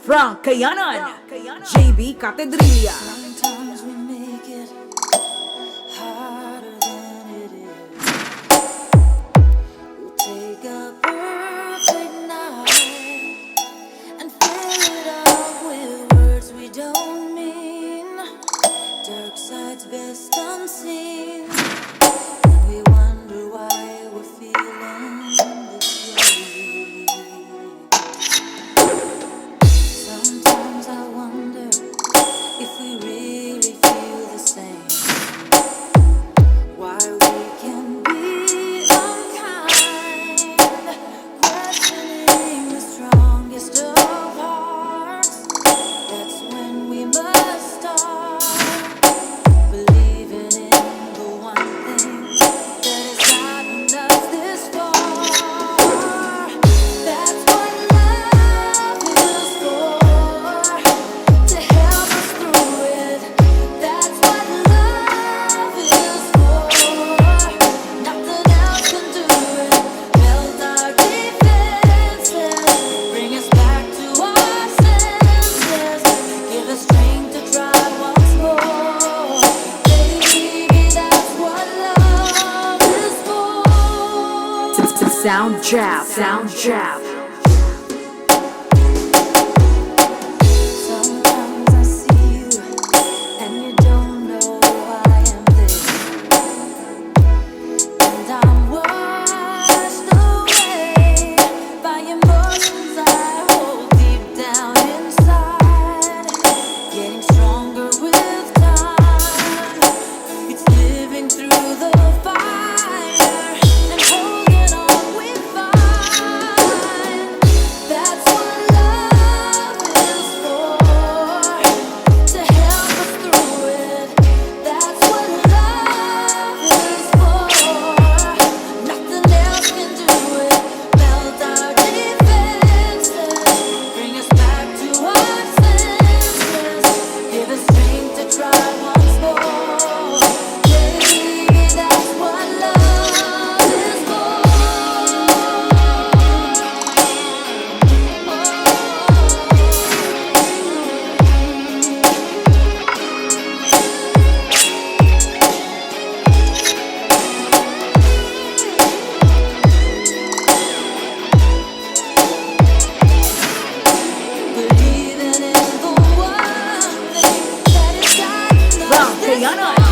Frank Kayanan, JB Catedrilla. Sometimes we make it harder than it is. We'll take a perfect night and fill it up with words we don't mean. Dark sides best unseen. And we wonder why we're feeling this way. Sometimes I wonder if we really feel the same. Why we can be unkind, questioning the strongest of hearts. That's when we must start believing in the one thing that has gotten us this far. That's what love is for, to help us through it. That's what love is for. Nothing else can do it. Melt our defenses, bring us back to our senses, give us strength to try once more. Baby, that's what love is for. Sound Jab, Sound Jab. Sometimes I see you and you don't know I am there, and I'm washed away by emotions I hold deep down inside, getting stronger with time. It's living through the fire and holding on we find. That's what love is for, to help us through it. That's what love is for. Nothing else can do it. Melt our defenses, bring us back to our senses, give us strength to try once more. Baby, that's what love is for. Believing in the one thing that is guiding us Frank this Kayanan, far.